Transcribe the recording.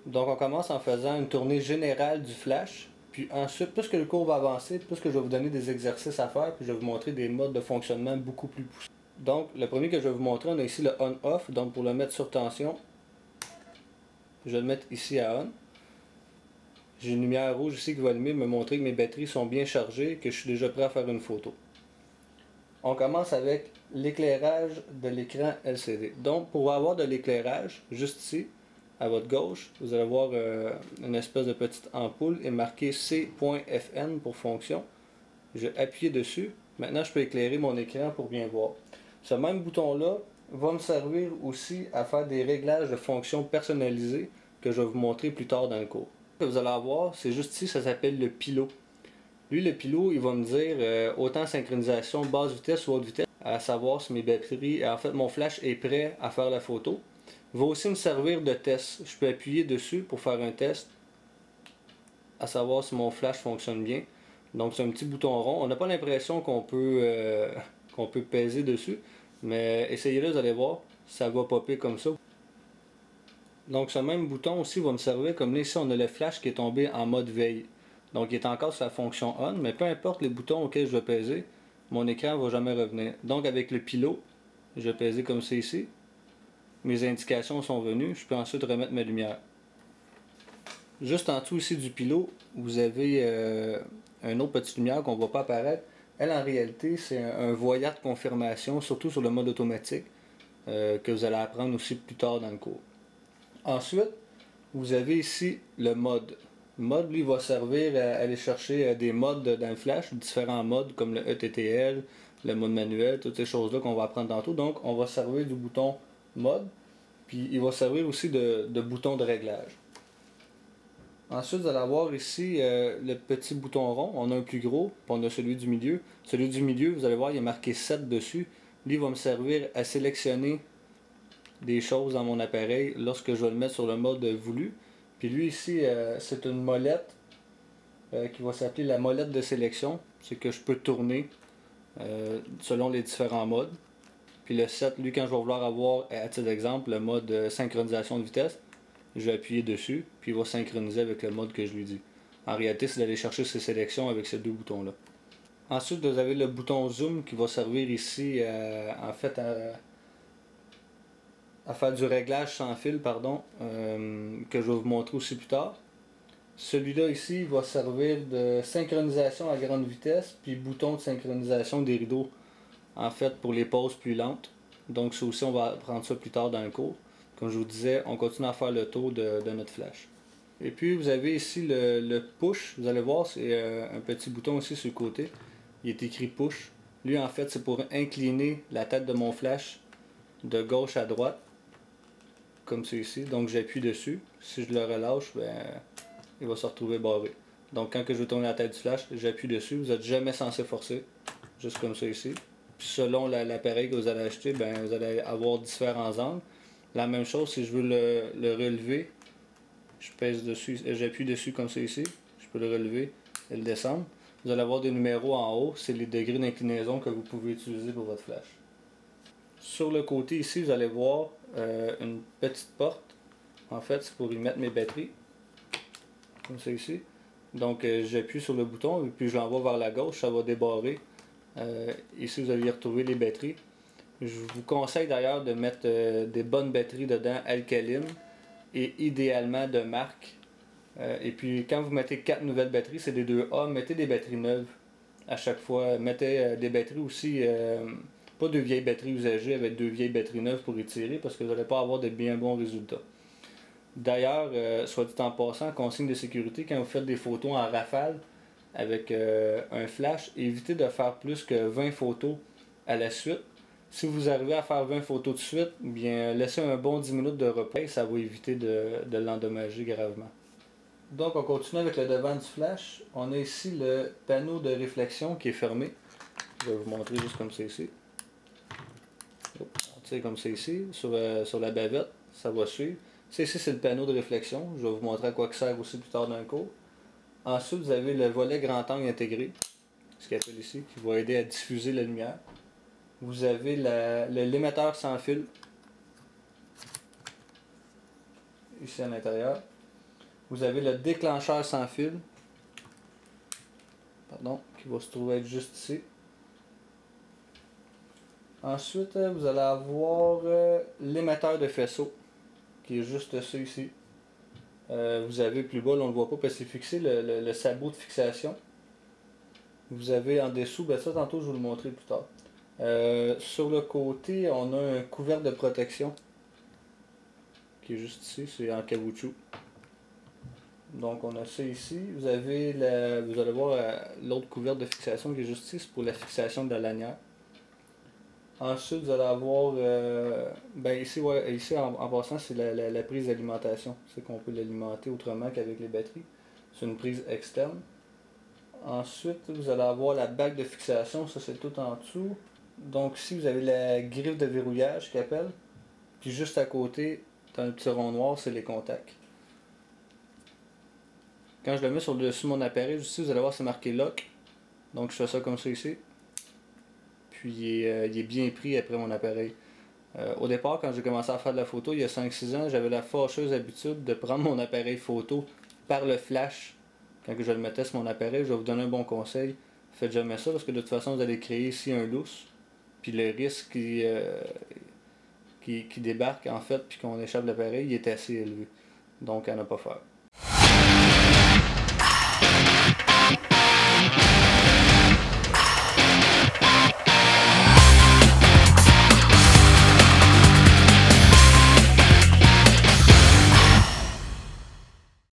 Donc on commence en faisant une tournée générale du flash. Puis ensuite, plus que le cours va avancer, plus que je vais vous donner des exercices à faire, puis je vais vous montrer des modes de fonctionnement beaucoup plus poussés. Donc le premier que je vais vous montrer, on a ici le on-off. Donc pour le mettre sur tension, je vais le mettre ici à on. J'ai une lumière rouge ici qui va allumer, me montrer que mes batteries sont bien chargées et que je suis déjà prêt à faire une photo. On commence avec l'éclairage de l'écran LCD. Donc pour avoir de l'éclairage, juste ici, à votre gauche, vous allez voir une espèce de petite ampoule et marqué C.FN pour fonction. Je vais appuyer dessus. Maintenant, je peux éclairer mon écran pour bien voir. Ce même bouton-là va me servir aussi à faire des réglages de fonctions personnalisées que je vais vous montrer plus tard dans le cours. Ce que vous allez avoir, c'est juste ici, ça s'appelle le pilot. Lui, le pilot, il va me dire autant synchronisation basse vitesse ou haute vitesse, à savoir si mes batteries, en fait mon flash est prêt à faire la photo. Il va aussi me servir de test. Je peux appuyer dessus pour faire un test, à savoir si mon flash fonctionne bien. Donc c'est un petit bouton rond. On n'a pas l'impression qu'on peut peser dessus, mais essayez-le, vous allez voir, ça va popper comme ça. Donc ce même bouton aussi va me servir, comme là ici on a le flash qui est tombé en mode veille. Donc il est encore sur la fonction on, mais peu importe les boutons auxquels je vais peser, mon écran ne va jamais revenir. Donc avec le pilot, je vais peser comme ça ici. Mes indications sont venues, je peux ensuite remettre ma lumière. Juste en dessous ici du pilot, vous avez une autre petite lumière qu'on ne voit pas apparaître. Elle, en réalité, c'est un voyant de confirmation, surtout sur le mode automatique, que vous allez apprendre aussi plus tard dans le cours. Ensuite, vous avez ici le mode. Le mode, lui, va servir à aller chercher des modes dans le flash, différents modes comme le ETTL, le mode manuel, toutes ces choses-là qu'on va apprendre tantôt. Donc, on va servir du bouton mode, puis il va servir aussi de bouton de réglage. Ensuite, vous allez avoir ici le petit bouton rond. On a un plus gros, puis on a celui du milieu. Celui du milieu, vous allez voir, il est marqué 7 dessus. Lui, il va me servir à sélectionner des choses dans mon appareil lorsque je vais le mettre sur le mode voulu. Puis lui ici, c'est une molette qui va s'appeler la molette de sélection. C'est que je peux tourner selon les différents modes. Puis le 7, lui, quand je vais vouloir avoir, à titre d'exemple, le mode synchronisation de vitesse, je vais appuyer dessus, puis il va synchroniser avec le mode que je lui dis. En réalité, c'est d'aller chercher ces sélections avec ces deux boutons-là. Ensuite, vous avez le bouton zoom qui va servir ici en fait à faire du réglage sans fil, pardon, que je vais vous montrer aussi plus tard. Celui-là ici va servir de synchronisation à grande vitesse, puis bouton de synchronisation des rideaux, en fait pour les pauses plus lentes. Donc ça aussi, on va apprendre ça plus tard dans le cours. Comme je vous disais, on continue à faire le tour de notre flash. Et puis vous avez ici le push, vous allez voir, c'est un petit bouton ici sur le côté. Il est écrit push. Lui en fait c'est pour incliner la tête de mon flash de gauche à droite, comme c'est ici. Donc j'appuie dessus. Si je le relâche, ben, il va se retrouver barré. Donc quand je vais tourner la tête du flash, j'appuie dessus. Vous n'êtes jamais censé forcer, juste comme ça ici. Puis selon l'appareil que vous allez acheter, ben, vous allez avoir différents angles. La même chose, si je veux le relever, je pèse dessus, j'appuie dessus comme ça ici. Je peux le relever et le descendre. Vous allez avoir des numéros en haut, c'est les degrés d'inclinaison que vous pouvez utiliser pour votre flash. Sur le côté ici, vous allez voir une petite porte. En fait, c'est pour y mettre mes batteries. Comme ça ici. Donc j'appuie sur le bouton et puis je l'envoie vers la gauche, ça va débarrer. Ici, vous allez y retrouver les batteries. Je vous conseille d'ailleurs de mettre des bonnes batteries dedans, alcalines et idéalement de marque. Et puis quand vous mettez 4 nouvelles batteries, c'est des 2A, mettez des batteries neuves à chaque fois. Mettez des batteries aussi, pas de vieilles batteries usagées avec 2 vieilles batteries neuves pour étirer parce que vous n'allez pas avoir de bien bons résultats. D'ailleurs, soit dit en passant, consigne de sécurité, quand vous faites des photos en rafale avec un flash, évitez de faire plus que 20 photos à la suite. Si vous arrivez à faire 20 photos de suite, bien laissez un bon 10 minutes de repos et ça va éviter de l'endommager gravement. Donc on continue avec le devant du flash. On a ici le panneau de réflexion qui est fermé. Je vais vous montrer juste comme c'est ici. On tire comme c'est ici, sur la bavette, ça va suivre. Ça ici c'est le panneau de réflexion. Je vais vous montrer à quoi ça sert aussi plus tard dans le cours. Ensuite vous avez le volet grand angle intégré, ce qu'il appelle ici, qui va aider à diffuser la lumière. Vous avez l'émetteur sans fil, ici à l'intérieur. Vous avez le déclencheur sans fil, pardon, qui va se trouver être juste ici. Ensuite, vous allez avoir l'émetteur de faisceau, qui est juste ça ici. Vous avez plus bas, là, on ne le voit pas parce que c'est fixé, le sabot de fixation. Vous avez en dessous, ben ça tantôt je vais vous le montrer plus tard. Sur le côté, on a un couvercle de protection qui est juste ici, c'est en caoutchouc. Donc on a ça ici. Vous allez voir l'autre couvercle de fixation qui est juste ici, c'est pour la fixation de la lanière. Ensuite, vous allez avoir, ben ici, ouais, ici en passant, c'est la prise d'alimentation. C'est qu'on peut l'alimenter autrement qu'avec les batteries. C'est une prise externe. Ensuite, vous allez avoir la bague de fixation, ça c'est tout en dessous. Donc ici, vous avez la griffe de verrouillage qu'ils appellent. Puis juste à côté, dans le petit rond noir, c'est les contacts. Quand je le mets sur le dessus de mon appareil, ici, vous allez voir, c'est marqué lock. Donc je fais ça comme ça ici. Puis il est bien pris après mon appareil. Au départ, quand j'ai commencé à faire de la photo, il y a 5-6 ans, j'avais la fâcheuse habitude de prendre mon appareil photo par le flash. Quand je le mettais sur mon appareil, je vais vous donner un bon conseil. Faites jamais ça parce que de toute façon, vous allez créer ici un lousse. Puis le risque qui débarque en fait, puis qu'on échappe l'appareil, il est assez élevé. Donc à ne pas faire.